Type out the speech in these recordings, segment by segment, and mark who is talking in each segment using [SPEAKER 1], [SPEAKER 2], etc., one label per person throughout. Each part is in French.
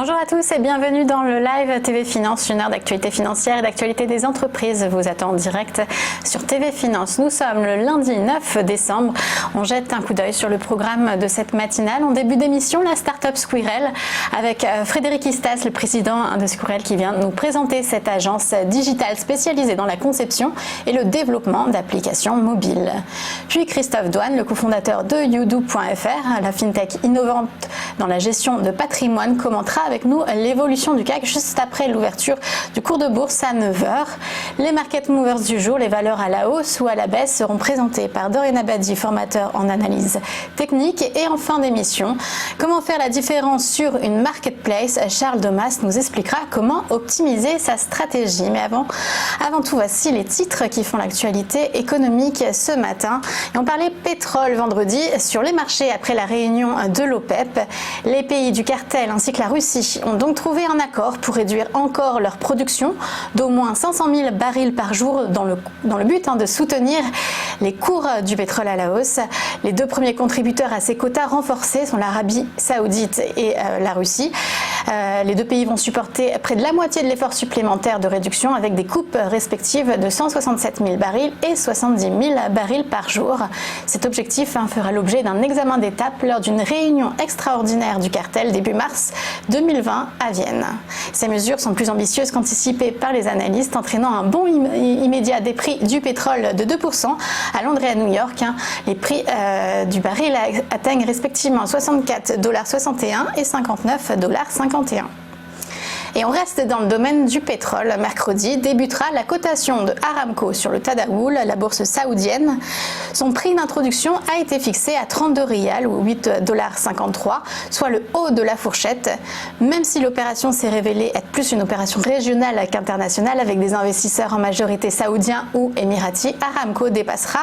[SPEAKER 1] Bonjour à tous et bienvenue dans le live TV Finance, une heure d'actualité financière et d'actualité des entreprises vous attend en direct sur TV Finance. Nous sommes le lundi 9 décembre. On jette un coup d'œil sur le programme de cette matinale. En début d'émission, la start-up Squirrel avec Frédéric Istas, le président de Squirrel, qui vient nous présenter cette agence digitale spécialisée dans la conception et le développement d'applications mobiles. Puis Christophe Douane, le cofondateur de Youdou.fr, la fintech innovante dans la gestion de patrimoine, commentera avec nous l'évolution du CAC juste après l'ouverture du cours de bourse à 9h. Les market movers du jour, les valeurs à la hausse ou à la baisse, seront présentées par Doreen Abadi, formateur en analyse technique. Et en fin d'émission, comment faire la différence sur une marketplace? Charles Domas nous expliquera comment optimiser sa stratégie. Mais avant tout, voici les titres qui font l'actualité économique ce matin. Et on parlait pétrole vendredi sur les marchés après la réunion de l'OPEP. Les pays du cartel ainsi que la Russie ont donc trouvé un accord pour réduire encore leur production d'au moins 500 000 barils par jour dans le but de soutenir les cours du pétrole à la hausse. Les deux premiers contributeurs à ces quotas renforcés sont l'Arabie Saoudite et la Russie. Les deux pays vont supporter près de la moitié de l'effort supplémentaire de réduction avec des coupes respectives de 167 000 barils et 70 000 barils par jour. Cet objectif fera l'objet d'un examen d'étape lors d'une réunion extraordinaire du cartel début mars 2020 à Vienne. Ces mesures sont plus ambitieuses qu'anticipées par les analystes, entraînant un bond immédiat des prix du pétrole de 2% à Londres et à New York. Les prix du baril atteignent respectivement 64,61 $ et 59,51 $. Et on reste dans le domaine du pétrole. Mercredi débutera la cotation de Aramco sur le Tadawul, la bourse saoudienne. Son prix d'introduction a été fixé à 32 riyals ou 8,53 $, soit le haut de la fourchette. Même si l'opération s'est révélée être plus une opération régionale qu'internationale avec des investisseurs en majorité saoudiens ou émiratis, Aramco dépassera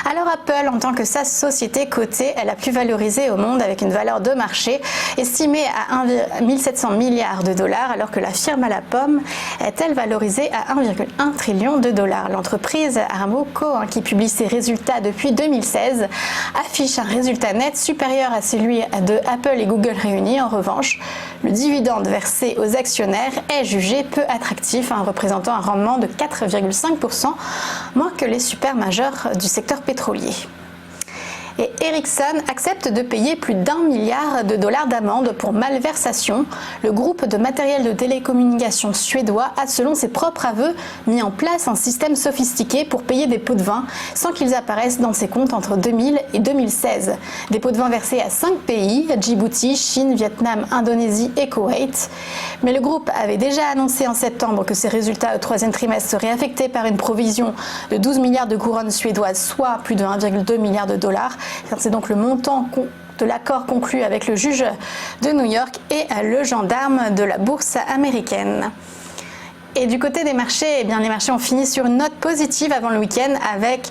[SPEAKER 1] alors Apple en tant que sa société cotée la plus valorisée au monde avec une valeur de marché estimée à 1 700 milliards de dollars, alors que la firme à la pomme est-elle valorisée à 1,1 trillion de dollars. L'entreprise Aramco, qui publie ses résultats depuis 2016, affiche un résultat net supérieur à celui de Apple et Google réunis. En revanche, le dividende versé aux actionnaires est jugé peu attractif, représentant un rendement de 4,5%, moins que les super majeurs du secteur pétrolier. Et Ericsson accepte de payer plus d'1 milliard de dollars d'amende pour malversation. Le groupe de matériel de télécommunication suédois a, selon ses propres aveux, mis en place un système sophistiqué pour payer des pots de vin sans qu'ils apparaissent dans ses comptes entre 2000 et 2016. Des pots de vin versés à 5 pays, Djibouti, Chine, Vietnam, Indonésie et Koweït. Mais le groupe avait déjà annoncé en septembre que ses résultats au troisième trimestre seraient affectés par une provision de 12 milliards de couronnes suédoises, soit plus de 1,2 milliard de dollars. C'est donc le montant de l'accord conclu avec le juge de New York et le gendarme de la bourse américaine. Et du côté des marchés, les marchés ont fini sur une note positive avant le week-end avec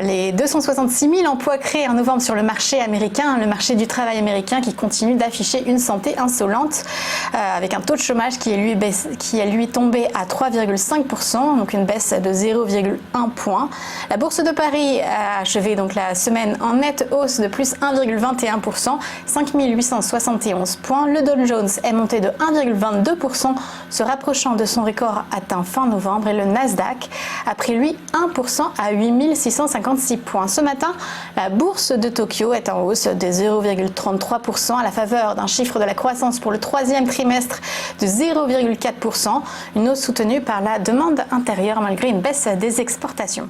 [SPEAKER 1] les 266 000 emplois créés en novembre sur le marché américain, le marché du travail américain qui continue d'afficher une santé insolente avec un taux de chômage qui est lui tombé à 3,5%, donc une baisse de 0,1 point. La bourse de Paris a achevé donc la semaine en nette hausse de plus 1,21%, 5 871 points. Le Dow Jones est monté de 1,22%, se rapprochant de son record atteint fin novembre, et le Nasdaq a pris lui 1% à 8 656 points. Ce matin, la bourse de Tokyo est en hausse de 0,33% à la faveur d'un chiffre de la croissance pour le troisième trimestre de 0,4%, une hausse soutenue par la demande intérieure malgré une baisse des exportations.